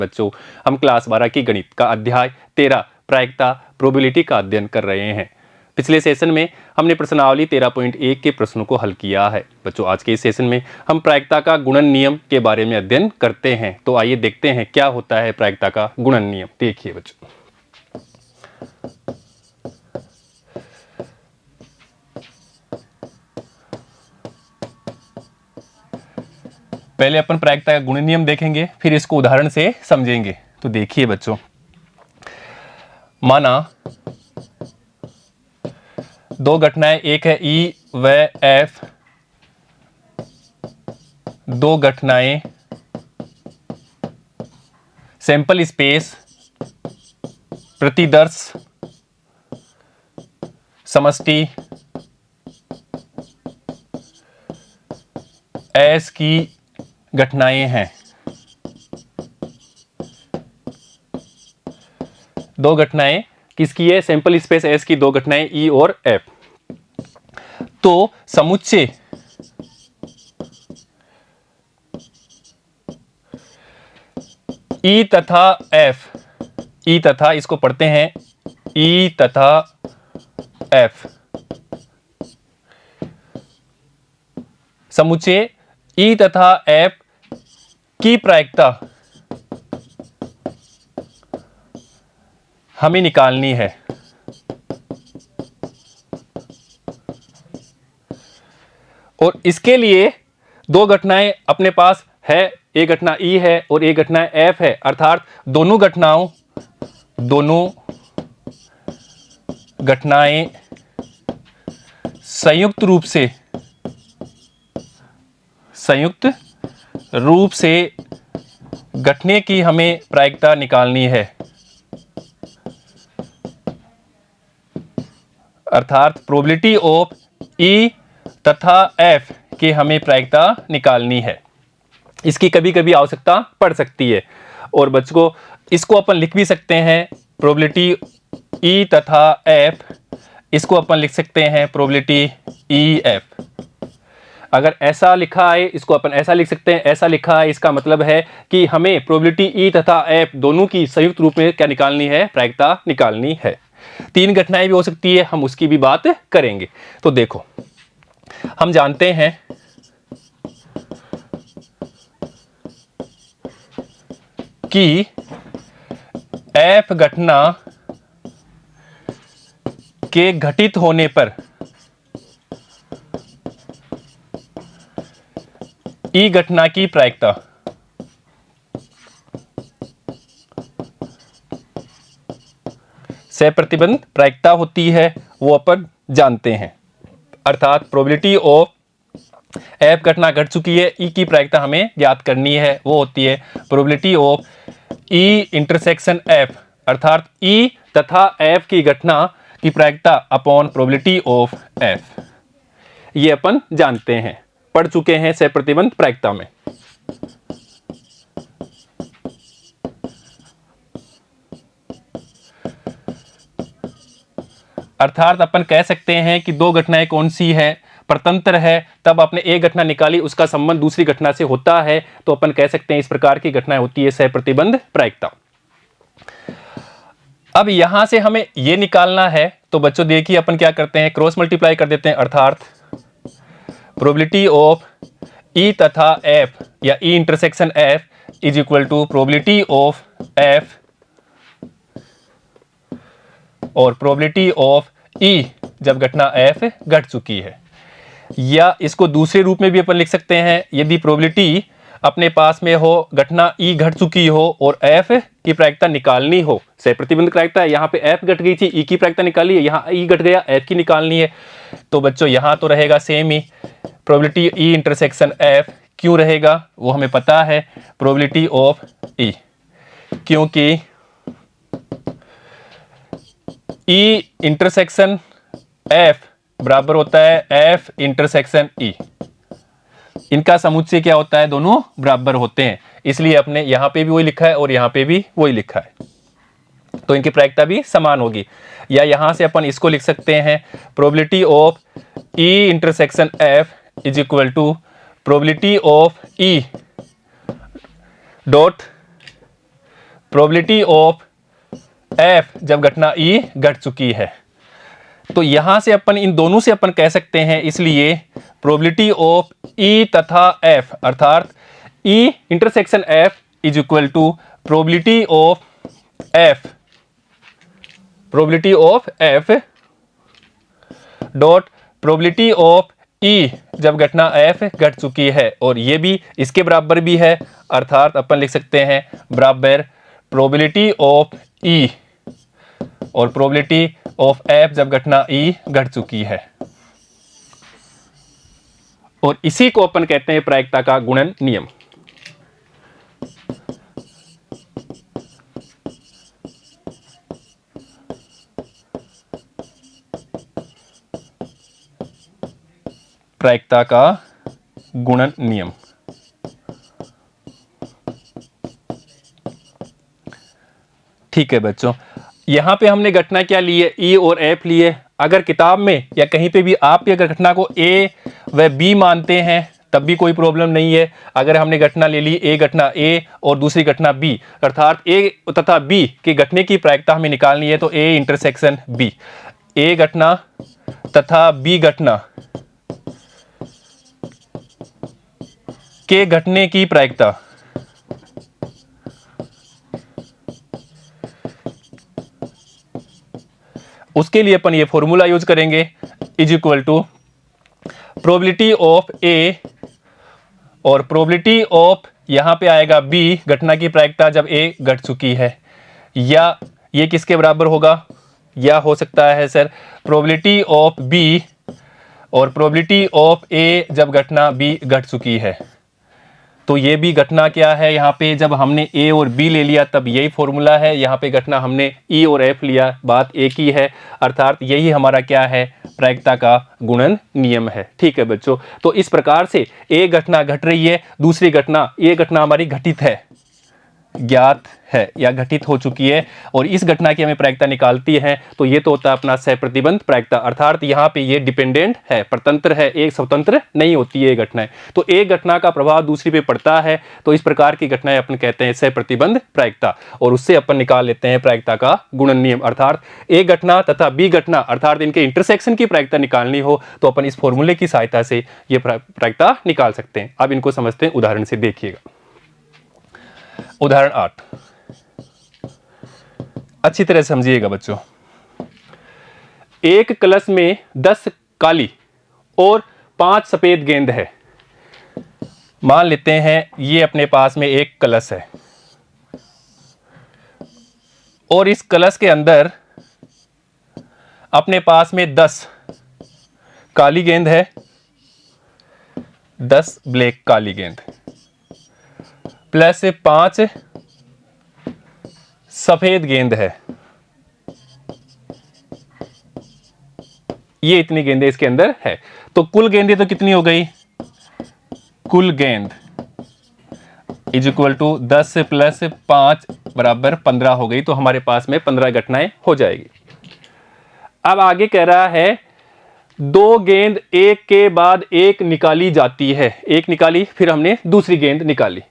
बच्चों, हम क्लास 12 की गणित का अध्याय 13 प्रायिकता प्रोबेबिलिटी का अध्ययन कर रहे हैं। पिछले सेशन में हमने प्रश्नावली 13.1 के प्रश्नों को हल किया है। बच्चों, आज के इस सेशन में हम प्रायिकता का गुणन नियम के बारे में अध्ययन करते हैं। तो आइए देखते हैं क्या होता है प्रायिकता का गुणन नियम। देखिए बच्चों, पहले अपन प्रायिकता का गुणन नियम देखेंगे, फिर इसको उदाहरण से समझेंगे। तो देखिए बच्चों, माना दो घटनाएं, एक है ई व एफ, दो घटनाएं सैंपल स्पेस प्रतिदर्श समष्टि एस की घटनाएं हैं। दो घटनाएं किसकी है? सैंपल स्पेस एस की दो घटनाएं ई और एफ। तो समुच्चय ई तथा एफ, ई तथा इसको पढ़ते हैं ई तथा एफ, समुच्चय ई तथा एफ की प्रायिकता हमें निकालनी है। और इसके लिए दो घटनाएं अपने पास है, एक घटना ई है और एक घटना एफ है, अर्थात दोनों घटनाएं संयुक्त रूप से घटने की हमें प्रायिकता निकालनी है। अर्थात प्रोबेबिलिटी ऑफ ई तथा एफ की हमें प्रायिकता निकालनी है। इसकी कभी कभी आवश्यकता पड़ सकती है। और बच्चों को इसको अपन लिख भी सकते हैं, प्रोबेबिलिटी ई तथा एफ, इसको अपन लिख सकते हैं प्रोबेबिलिटी ई एफ। अगर ऐसा लिखा है, इसको अपन ऐसा लिख सकते हैं, ऐसा लिखा है, इसका मतलब है कि हमें प्रोबेबिलिटी ई तथा एफ दोनों की संयुक्त रूप में क्या निकालनी है? प्रायिकता निकालनी है। तीन घटनाएं भी हो सकती है, हम उसकी भी बात करेंगे। तो देखो, हम जानते हैं कि एफ घटना के घटित होने पर ई घटना की प्रायिकता सहप्रतिबंध प्रायिकता होती है, वो अपन जानते हैं। अर्थात प्रोबेबिलिटी ऑफ एफ घटना घट चुकी है, ई की प्रायिकता हमें ज्ञात करनी है, वो होती है probability of E intersection F, अर्थात ई तथा एफ की घटना की प्रायिकता अपॉन प्रोबेबिलिटी ऑफ एफ। ये अपन जानते हैं, पढ़ चुके हैं सहप्रतिबंध प्रायिकता में। अर्थात अपन कह सकते हैं कि दो घटनाएं कौन सी है? परतंत्र है, तब आपने एक घटना निकाली, उसका संबंध दूसरी घटना से होता है, तो अपन कह सकते हैं इस प्रकार की घटनाएं होती है सहप्रतिबंध प्रायिकता। अब यहां से हमें यह निकालना है, तो बच्चों देखिए अपन क्या करते हैं, क्रॉस मल्टीप्लाई कर देते हैं। अर्थात प्रोबेबिलिटी ऑफ ई तथा एफ या E intersection F is equal to probability of F और प्रोबेबिलिटी ऑफ ई जब घटना एफ घट चुकी है। या इसको दूसरे रूप में भी अपन लिख सकते हैं, यदि प्रोबेबिलिटी अपने पास में हो, घटना ई घट चुकी हो और एफ की प्रायिकता निकालनी हो, सहप्रतिबंध प्रायिकता है, यहाँ पे एफ घट गई थी, ई की प्रायिकता निकाली है, यहाँ ई घट गया, एफ की निकालनी है। तो बच्चों यहाँ तो रहेगा सेम ही, प्रोबेबिलिटी ई इंटरसेक्शन एफ क्यों रहेगा वो हमें पता है, प्रोबेबिलिटी ऑफ ई, क्योंकि ई इंटरसेक्शन एफ बराबर होता है एफ इंटरसेक्शन ई। इनका समुच्चय क्या होता है? दोनों बराबर होते हैं, इसलिए अपने यहां पे भी वही लिखा है और यहां पे भी वही लिखा है, तो इनकी प्रायिकता भी समान होगी। या यहां से अपन इसको लिख सकते हैं, probability of E intersection F is equal to probability of E dot probability of F जब घटना ई घट चुकी है। तो यहां से अपन इन दोनों से अपन कह सकते हैं, इसलिए प्रोबेबिलिटी ऑफ ई तथा एफ अर्थात E intersection F is equal to probability of F dot probability of E जब घटना एफ घट चुकी है, और ये भी इसके बराबर भी है, अर्थात अपन लिख सकते हैं बराबर प्रोबेबिलिटी ऑफ ई और प्रोबेबिलिटी ऑफ एफ जब घटना ई घट चुकी है। और इसी को अपन कहते हैं प्रायिकता का गुणन नियम। प्रायिकता का गुणन नियम। ठीक है बच्चों, यहां पे हमने घटना क्या ली है, ई और एफ लिए। अगर किताब में या कहीं पे भी आप भी अगर घटना को ए व बी मानते हैं तब भी कोई प्रॉब्लम नहीं है। अगर हमने घटना ले ली ए घटना ए और दूसरी घटना बी, अर्थात ए तथा बी के घटने की प्रायिकता हमें निकालनी है, तो ए इंटरसेक्शन बी, ए घटना तथा बी घटना के घटने की प्रायिकता उसके लिए अपन ये फॉर्मूला यूज करेंगे, is equal to probability of A और प्रोबेबिलिटी ऑफ यहां पे आएगा बी घटना की प्रायिकता जब ए घट चुकी है, या ये किसके बराबर होगा, या हो सकता है सर प्रोबेबिलिटी ऑफ बी और प्रोबेबिलिटी ऑफ ए जब घटना बी घट चुकी है। तो ये भी घटना क्या है, यहाँ पे जब हमने ए और बी ले लिया तब यही फॉर्मूला है, यहाँ पे घटना हमने ई और एफ लिया, बात एक ही है, अर्थात यही हमारा क्या है, प्रायिकता का गुणन नियम है। ठीक है बच्चों, तो इस प्रकार से ए घटना घट रही है, दूसरी घटना ये घटना हमारी घटित है, ज्ञात है या घटित हो चुकी है, और इस घटना की हमें प्रायिकता निकालती है, तो ये तो होता है अपना सहप्रतिबंध प्रायिकता, अर्थात यहाँ पे ये डिपेंडेंट है, परतंत्र है, एक स्वतंत्र नहीं होती है ये घटनाएं। तो एक घटना का प्रभाव दूसरी पे पड़ता है, तो इस प्रकार की घटनाएं अपन कहते हैं सहप्रतिबंध प्रायिकता, और उससे अपन निकाल लेते हैं प्रायिकता का गुणन नियम। अर्थात ए घटना तथा बी घटना अर्थात इनके इंटरसेक्शन की प्रायिकता निकालनी हो तो अपन इस फॉर्मूले की सहायता से ये प्रायिकता निकाल सकते हैं। अब इनको समझते हैं उदाहरण से, देखिएगा उदाहरण 8, अच्छी तरह समझिएगा बच्चों। एक कलश में 10 काली और 5 सफेद गेंद है। मान लेते हैं ये अपने पास में एक कलश है और इस कलश के अंदर अपने पास में 10 काली गेंद है, 10 ब्लैक काली गेंद प्लस 5 सफेद गेंद है। ये इतनी गेंदें इसके अंदर है, तो कुल गेंदें तो कितनी हो गई, कुल गेंद इज इक्वल टू 10 प्लस 5 बराबर 15 हो गई, तो हमारे पास में 15 घटनाएं हो जाएगी। अब आगे कह रहा है 2 गेंद एक के बाद एक निकाली जाती है, एक निकाली फिर हमने दूसरी गेंद निकाली,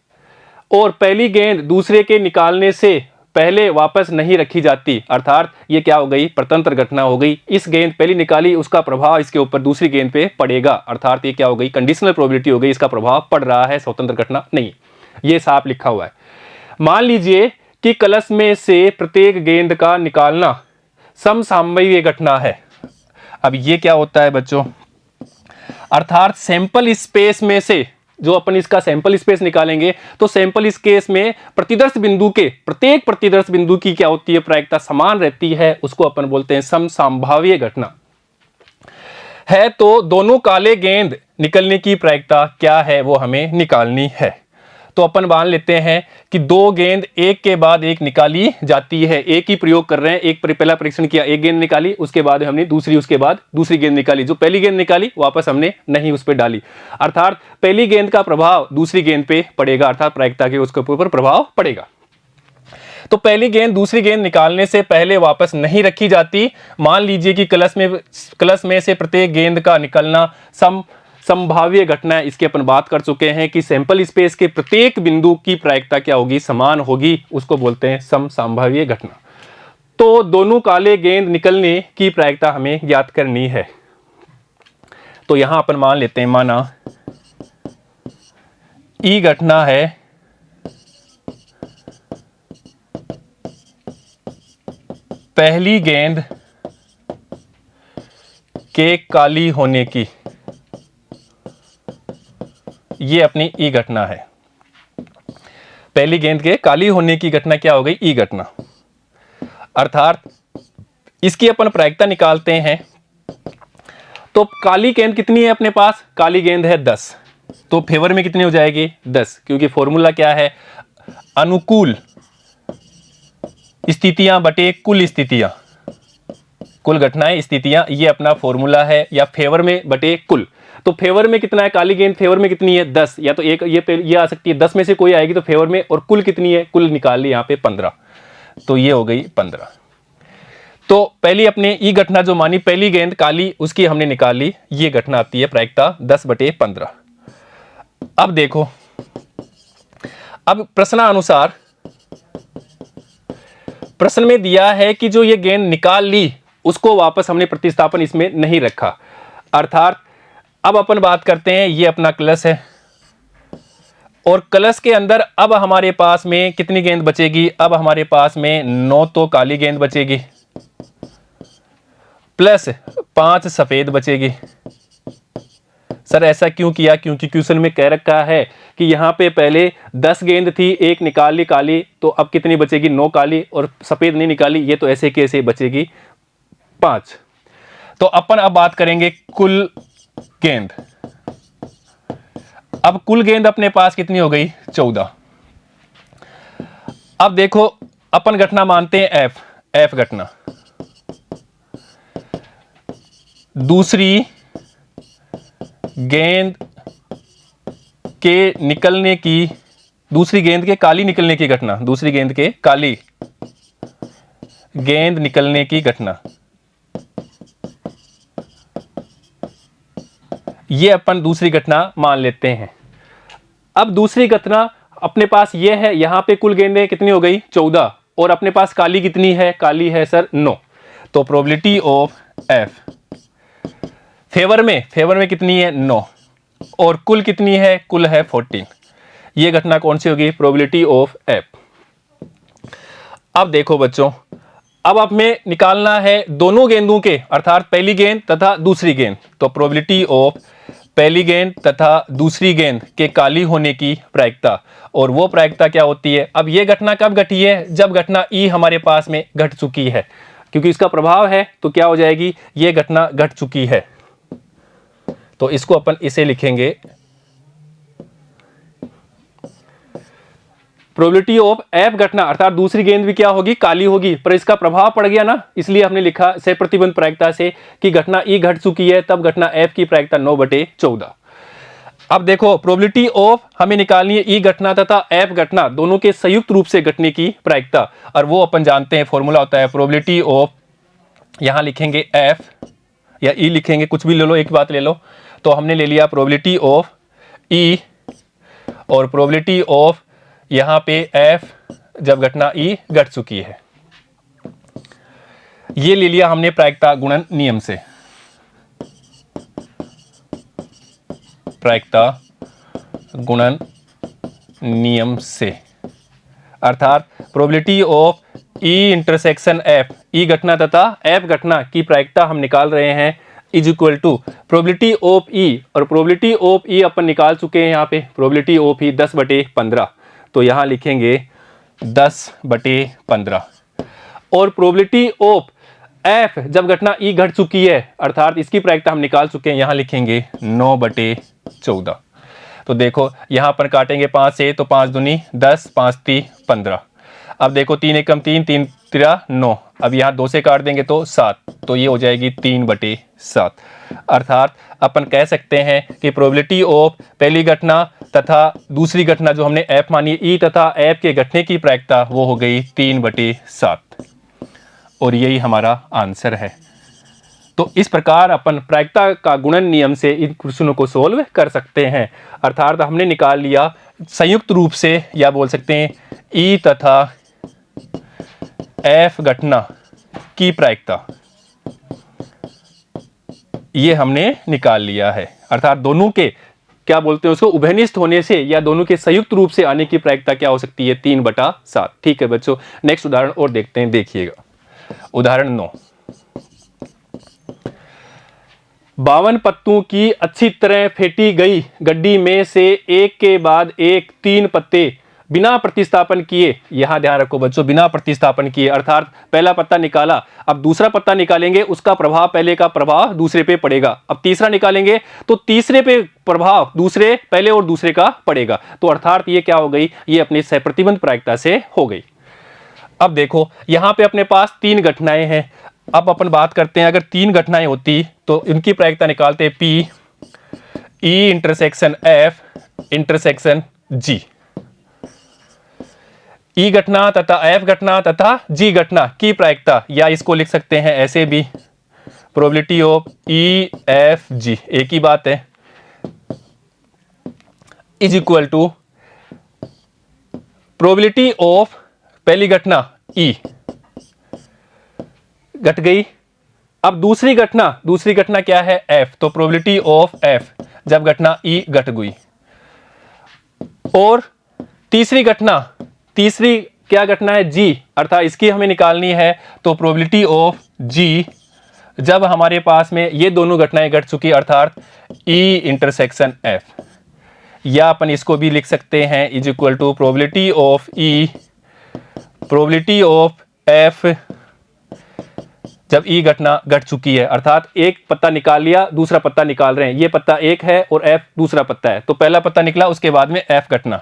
और पहली गेंद दूसरे के निकालने से पहले वापस नहीं रखी जाती, अर्थात ये क्या हो गई, परतंत्र घटना हो गई। इस गेंद पहली निकाली, उसका प्रभाव इसके ऊपर दूसरी गेंद पे पड़ेगा, अर्थात ये क्या हो गई, कंडीशनल प्रोबेबिलिटी हो गई, इसका प्रभाव पड़ रहा है, स्वतंत्र घटना नहीं। ये साफ लिखा हुआ है। मान लीजिए कि कलश में से प्रत्येक गेंद का निकालना समसामयिक घटना है। अब ये क्या होता है बच्चों, अर्थात सैंपल स्पेस में से जो अपन इसका सैंपल स्पेस निकालेंगे तो सैंपल स्पेस में प्रतिदर्श बिंदु के प्रत्येक प्रतिदर्श बिंदु की क्या होती है, प्रायिकता समान रहती है, उसको अपन बोलते हैं समसंभाव्य घटना है। तो दोनों काले गेंद निकलने की प्रायिकता क्या है वो हमें निकालनी है। तो अपन मान लेते हैं कि 2 गेंद एक के बाद एक निकाली जाती है, एक ही प्रयोग कर रहे हैं, एक पहला परीक्षण किया, एक गेंद निकाली, उसके बाद हमने दूसरी, उसके बाद दूसरी गेंद निकाली, जो पहली गेंद निकाली वापस हमने नहीं उस पर डाली, अर्थात पहली गेंद का प्रभाव दूसरी गेंद पे पड़ेगा, अर्थात प्रायिकता के उसके ऊपर प्रभाव पड़ेगा। तो पहली गेंद दूसरी गेंद निकालने से पहले वापस नहीं रखी जाती। मान लीजिए कि कलश में से प्रत्येक गेंद का निकलना संभाव्य घटना है, इसकी अपन बात कर चुके हैं कि सैंपल स्पेस के प्रत्येक बिंदु की प्रायिकता क्या होगी, समान होगी, उसको बोलते हैं समसंभाव्य घटना। तो दोनों काले गेंद निकलने की प्रायिकता हमें ज्ञात करनी है। तो यहां अपन मान लेते हैं, माना ई घटना है पहली गेंद के काली होने की, ये अपनी ई घटना है। पहली गेंद के काली होने की घटना क्या हो गई, ई घटना। अर्थात इसकी अपन प्रायिकता निकालते हैं। तो काली गेंद कितनी है अपने पास, काली गेंद है 10, तो फेवर में कितनी हो जाएगी 10, क्योंकि फॉर्मूला क्या है, अनुकूल स्थितियां बटे कुल स्थितियां, कुल घटनाएं स्थितियां, ये अपना फॉर्मूला है, या फेवर में बटे कुल। तो फेवर में कितना है, काली गेंद फेवर में कितनी है 10, या तो एक ये आ सकती है 10 में से कोई आएगी तो फेवर में, और कुल कितनी है, कुल निकाल ली यहां पे 15, तो ये हो गई 15। तो पहली अपने ई घटना जो मानी, पहली गेंद काली, उसकी हमने निकाल ली, ये घटना आती है प्रायिकता 10/15। अब देखो, अब प्रश्नानुसार प्रश्न में दिया है कि जो ये गेंद निकाल ली उसको वापस हमने प्रतिस्थापन इसमें नहीं रखा। अर्थात अब अपन बात करते हैं, ये अपना कलश है और कलश के अंदर अब हमारे पास में कितनी गेंद बचेगी, अब हमारे पास में 9 तो काली गेंद बचेगी प्लस 5 सफेद बचेगी। सर ऐसा क्यों किया, क्योंकि क्वेश्चन में कह रखा है कि यहाँ पे पहले 10 गेंद थी, एक निकाली काली, तो अब कितनी बचेगी 9 काली, और सफेद नहीं निकाली, ये तो ऐसे कैसे बचेगी 5। तो अपन अब बात करेंगे कुल गेंद। अब कुल गेंद अपने पास कितनी हो गई 14। अब देखो अपन घटना मानते हैं एफ घटना, दूसरी गेंद के निकलने की, दूसरी गेंद के काली निकलने की घटना, दूसरी गेंद के काली गेंद निकलने की घटना, ये अपन दूसरी घटना मान लेते हैं। अब दूसरी घटना अपने पास ये है, यहां पे कुल गेंदें कितनी हो गई 14, और अपने पास काली कितनी है, काली है सर 9। तो प्रोबेबिलिटी ऑफ एफ फेवर में कितनी है 9, और कुल कितनी है, कुल है 14। ये घटना कौन सी होगी, प्रोबेबिलिटी ऑफ एफ। अब देखो बच्चों, अब हमें निकालना है दोनों गेंदों के, अर्थात पहली गेंद तथा दूसरी गेंद। तो प्रोबेबिलिटी ऑफ पहली गेंद तथा दूसरी गेंद के काली होने की प्रायिकता, और वो प्रायिकता क्या होती है, अब ये घटना कब घटी है, जब घटना ई हमारे पास में घट चुकी है, क्योंकि इसका प्रभाव है तो क्या हो जाएगी, ये घटना घट चुकी है। तो इसको अपन इसे लिखेंगे, प्रोबेबिलिटी ऑफ एफ घटना, अर्थात दूसरी गेंद भी क्या होगी, काली होगी, पर इसका प्रभाव पड़ गया ना, इसलिए हमने लिखा से प्रतिबंध प्रायिकता से कि घटना ई घट चुकी है, तब घटना एफ की प्रायिकता 9/14। अब देखो प्रोबेबिलिटी ऑफ हमें निकालनी है ई घटना तथा एफ घटना दोनों के संयुक्त रूप से घटने की प्रायिकता, और वो अपन जानते हैं फॉर्मूला होता है प्रोबेबिलिटी ऑफ, यहां लिखेंगे एफ या ई लिखेंगे, कुछ भी ले लो, एक बात ले लो। तो हमने ले लिया प्रोबेबिलिटी ऑफ ई और प्रोबेबिलिटी ऑफ यहां पे एफ जब घटना ई घट चुकी है, ये ले लिया हमने प्रायिकता गुणन नियम से, प्रायिकता गुणन नियम से। अर्थात probability of E intersection F, E घटना तथा एफ घटना की प्रायिकता हम निकाल रहे हैं, is equal to probability of E, और प्रोबेबिलिटी ऑफ ई अपन निकाल चुके हैं यहाँ पे, प्रोबेबिलिटी ऑफ ई 10/15। तो यहां लिखेंगे 10/15, और प्रोबेबिलिटी ऑफ एफ जब घटना ई घट चुकी है, अर्थात इसकी प्रायिकता हम निकाल चुके हैं, यहां लिखेंगे 9/14। तो देखो यहां पर काटेंगे 5 से, तो 5 दूनी 10, 5 × 15। अब देखो 3 एकम 3, 3 × 9, अब यहाँ 2 से काट देंगे तो 7, तो ये हो जाएगी 3/7। अर्थात अपन कह सकते हैं कि प्रोबेबिलिटी ऑफ पहली घटना तथा दूसरी घटना जो हमने एफ मानी ई तथा एफ के घटने की प्रायिकता वो हो गई 3/7, और यही हमारा आंसर है। तो इस प्रकार अपन प्रायिकता का गुणन नियम से इन क्वेश्चनों को सोल्व कर सकते हैं। अर्थात हमने निकाल लिया संयुक्त रूप से, या बोल सकते हैं ई तथा एफ घटना की प्रायिकता, ये हमने निकाल लिया है। अर्थात दोनों के क्या बोलते हैं उसको, उभयनिष्ठ होने से या दोनों के संयुक्त रूप से आने की प्रायिकता क्या हो सकती है, 3/7। ठीक है बच्चों, नेक्स्ट उदाहरण और देखते हैं, देखिएगा उदाहरण 9। 52 पत्तों की अच्छी तरह फेंटी गई गड्डी में से एक के बाद एक 3 पत्ते बिना प्रतिस्थापन किए, यहां ध्यान रखो बच्चों, बिना प्रतिस्थापन किए, अर्थात पहला पत्ता निकाला, अब दूसरा पत्ता निकालेंगे, उसका प्रभाव पहले का प्रभाव दूसरे पे पड़ेगा, अब तीसरा निकालेंगे तो तीसरे पे प्रभाव दूसरे पहले और दूसरे का पड़ेगा। तो अर्थात ये क्या हो गई, ये अपनी सहप्रतिबंध प्रायिकता से हो गई। अब देखो यहां पे अपने पास 3 घटनाएं हैं। अब अपन बात करते हैं, अगर 3 घटनाएं होती तो इनकी प्रायिकता निकालते P E intersection F intersection G. E घटना तथा एफ घटना तथा जी घटना की प्रायिकता, या इसको लिख सकते हैं ऐसे भी, probability of E F G, एक ही बात है, is equal to probability of पहली घटना ई घट गई, अब दूसरी घटना क्या है, एफ, तो प्रोबेबिलिटी ऑफ एफ जब घटना ई घट गई, और तीसरी क्या घटना है, जी, अर्थात इसकी हमें निकालनी है, तो प्रोबेबिलिटी ऑफ जी जब हमारे पास में ये दोनों घटनाएं घट चुकी, अर्थात ई इंटरसेक्शन एफ, या अपन इसको भी लिख सकते हैं is equal to probability of F जब ई घटना घट चुकी है, अर्थात एक पत्ता निकाल लिया, दूसरा पत्ता निकाल रहे हैं, ये पत्ता एक है और एफ दूसरा पत्ता है, तो पहला पत्ता निकला, उसके बाद में एफ घटना,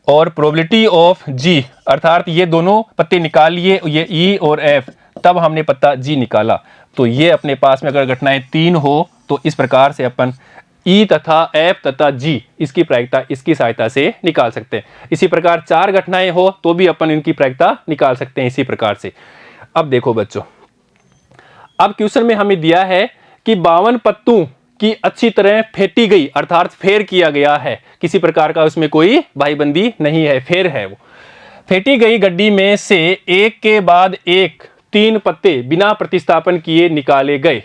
और प्रोबेबिलिटी ऑफ जी अर्थात ये दोनों पत्ते निकाल लिए, ये ई और एफ, तब हमने पत्ता जी निकाला। तो ये अपने पास में अगर घटनाएं 3 हो तो इस प्रकार से अपन ई तथा एफ तथा जी इसकी प्रायिकता इसकी सहायता से निकाल सकते हैं। इसी प्रकार 4 घटनाएं हो तो भी अपन इनकी प्रायिकता निकाल सकते हैं इसी प्रकार से। अब देखो बच्चों, अब क्वेश्चन में हमें दिया है कि 52 पत्तों की अच्छी तरह फेंटी गई, अर्थात फेर किया गया है, किसी प्रकार का उसमें कोई भाईबंदी नहीं है, फेर है वो, फेंटी गई गड्डी में से एक के बाद एक 3 पत्ते बिना प्रतिस्थापन किए निकाले गए,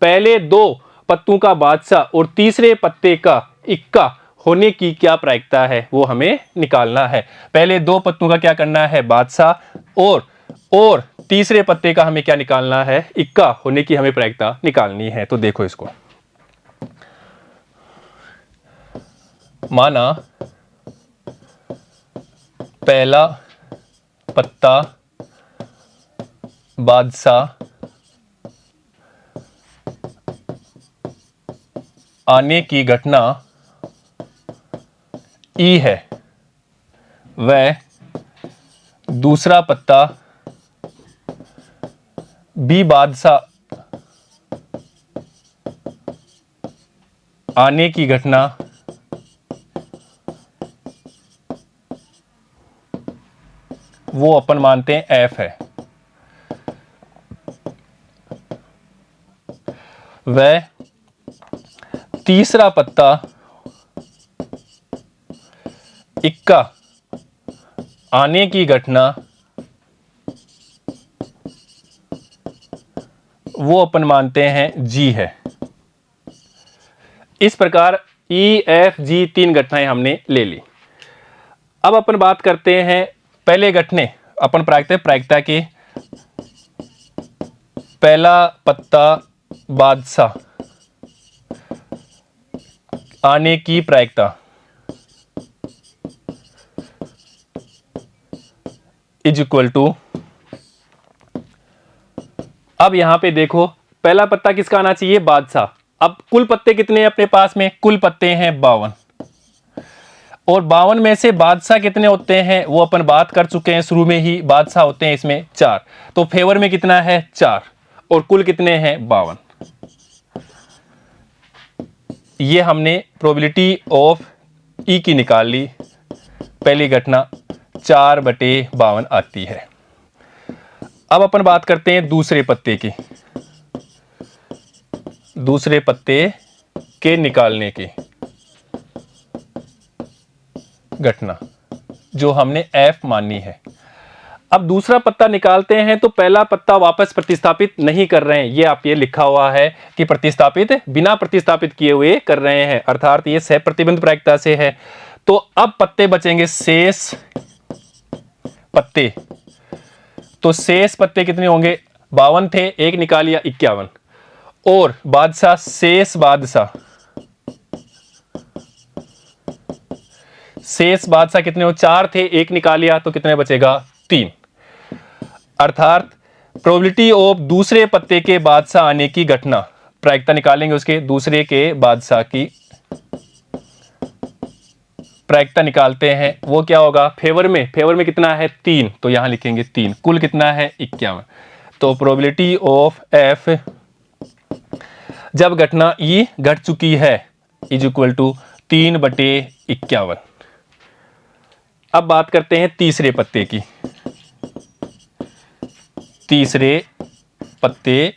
पहले 2 पत्तों का बादशाह और तीसरे पत्ते का इक्का होने की क्या प्रायिकता है, वो हमें निकालना है। पहले 2 पत्तों का क्या करना है, बादशाह, और तीसरे पत्ते का हमें क्या निकालना है, इक्का होने की हमें प्रायिकता निकालनी है। तो देखो इसको, माना पहला पत्ता बादशाह आने की घटना ई है, वह दूसरा पत्ता बी बादशाह आने की घटना वो अपन मानते हैं एफ है, वह तीसरा पत्ता इक्का आने की घटना वो अपन मानते हैं जी है। इस प्रकार ई एफ जी 3 घटनाएं हमने ले ली। अब अपन बात करते हैं पहले घटने, अपन प्रायिकता के, पहला पत्ता बादशाह आने की प्रायिकता इज इक्वल टू, अब यहां पे देखो पहला पत्ता किसका आना चाहिए, बादशाह। अब कुल पत्ते कितने हैं अपने पास में, कुल पत्ते हैं 52, और 52 में से बादशाह कितने होते हैं वो अपन बात कर चुके हैं शुरू में ही, बादशाह होते हैं इसमें 4, तो फेवर में कितना है 4, और कुल कितने हैं 52। ये हमने प्रोबेबिलिटी ऑफ ई की निकाल ली, पहली घटना 4/52 आती है। अब अपन बात करते हैं दूसरे पत्ते की, दूसरे पत्ते के निकालने की घटना जो हमने F मानी है। अब दूसरा पत्ता निकालते हैं तो पहला पत्ता वापस प्रतिस्थापित नहीं कर रहे हैं, ये आप ये लिखा हुआ है कि प्रतिस्थापित बिना प्रतिस्थापित किए हुए कर रहे हैं, अर्थात ये सह प्रतिबंध प्रायिकता से है। तो अब पत्ते बचेंगे शेष पत्ते। तो शेष पत्ते कितने होंगे? 52 थे, एक निकाल लिया 51, और बादशाह शेष बादशाह कितने हो? 4 थे, एक निकाल लिया तो कितने बचेगा? 3। अर्थात प्रोबेबिलिटी ऑफ दूसरे पत्ते के बादशाह आने की घटना, प्रायिकता निकालेंगे उसके दूसरे के बादशाह की प्रायिकता निकालते हैं, वो क्या होगा? फेवर में कितना है? 3, तो यहां लिखेंगे 3। कुल कितना है? 51। तो प्रोबेबिलिटी ऑफ F जब घटना E घट चुकी है इज इक्वल टू 3/51। अब बात करते हैं तीसरे पत्ते की। तीसरे पत्ते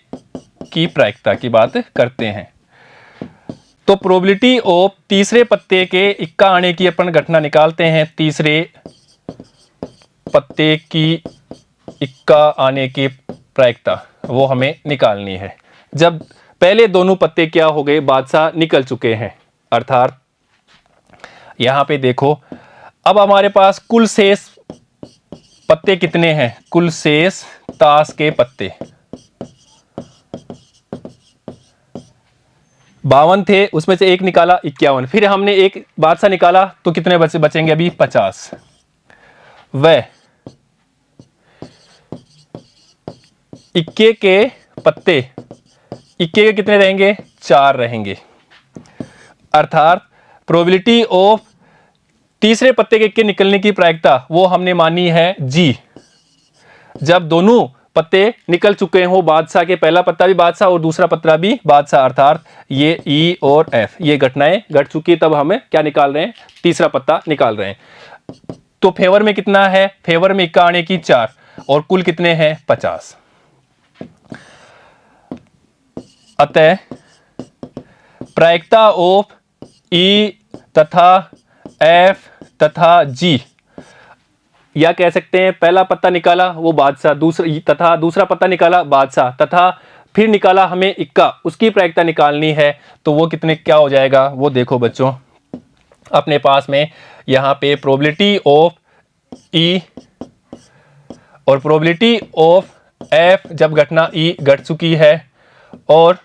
की प्रायिकता की बात करते हैं। तो प्रोबेबिलिटी ऑफ तीसरे पत्ते के इक्का आने की अपन घटना निकालते हैं। तीसरे पत्ते की इक्का आने की प्रायिकता वो हमें निकालनी है जब पहले दोनों पत्ते क्या हो गए? बादशाह निकल चुके हैं। अर्थात यहां पे देखो, अब हमारे पास कुल शेष पत्ते कितने हैं? कुल शेष ताश के पत्ते 52 थे, उसमें से एक निकाला 51, फिर हमने एक बादशाह निकाला तो कितने बचेंगे अभी? 50। वह इक्के के पत्ते, इक्के के कितने रहेंगे? 4 रहेंगे। अर्थात प्रोबेबिलिटी ऑफ तीसरे पत्ते के इक्के निकलने की प्रायिकता वो हमने मानी है G, जब दोनों पत्ते निकल चुके हो, बादशाह के पहला पत्ता भी बादशाह और दूसरा पत्ता भी बादशाह, अर्थात ये E और F ये घटनाएं घट चुकी, तब हमें क्या निकाल रहे हैं? तीसरा पत्ता निकाल रहे हैं। तो फेवर में कितना है? फेवर में इक्का आने की 4, और कुल कितने हैं? 50। अतः प्रायिकता ऑफ E तथा F तथा G, या कह सकते हैं पहला पत्ता निकाला वो बादशाह, दूसरा पत्ता निकाला बादशाह, तथा फिर निकाला हमें इक्का, उसकी प्रायिकता निकालनी है। तो वो कितने क्या हो जाएगा? वो देखो बच्चों, अपने पास में यहां पे प्रोबेबिलिटी ऑफ E और प्रोबेबिलिटी ऑफ F जब घटना E घट चुकी है, और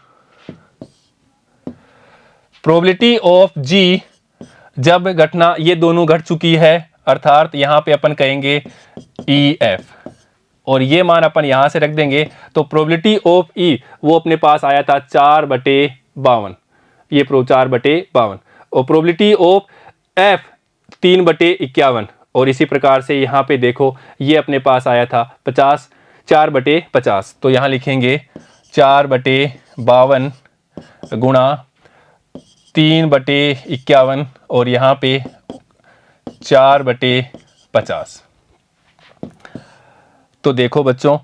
प्रोबेबिलिटी ऑफ G जब घटना ये दोनों घट चुकी है, अर्थात यहां पे अपन कहेंगे EF, और ये मान अपन यहां से रख देंगे। तो प्रोबेबिलिटी ऑफ E वो अपने पास आया था 4/52, ये 4/52, और प्रोबेबिलिटी ऑफ F 3/51, और इसी प्रकार से यहां पे देखो ये अपने पास आया था 4/50। तो यहां लिखेंगे 4/52 गुणा 3/51, और यहां पे 4/50। तो देखो बच्चों,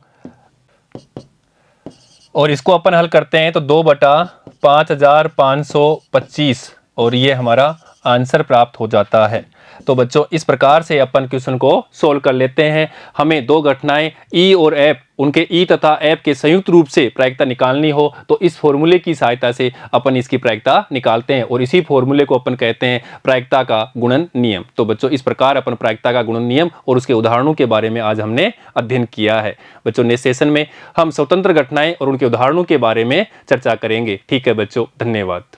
और इसको अपन हल करते हैं तो 2/5525, और ये हमारा आंसर प्राप्त हो जाता है। तो बच्चों इस प्रकार से अपन क्वेश्चन को सोल्व कर लेते हैं। हमें दो घटनाएं E और F, उनके E तथा F के संयुक्त रूप से प्रायिकता निकालनी हो तो इस फॉर्मूले की सहायता से अपन इसकी प्रायिकता निकालते हैं, और इसी फॉर्मूले को अपन कहते हैं प्रायिकता का गुणन नियम। तो बच्चों इस प्रकार अपन प्रायिकता का गुणन नियम और उसके उदाहरणों के बारे में आज हमने अध्ययन किया है। बच्चों नेक्स्ट सेशन में हम स्वतंत्र घटनाएं और उनके उदाहरणों के बारे में चर्चा करेंगे। ठीक है बच्चों, धन्यवाद।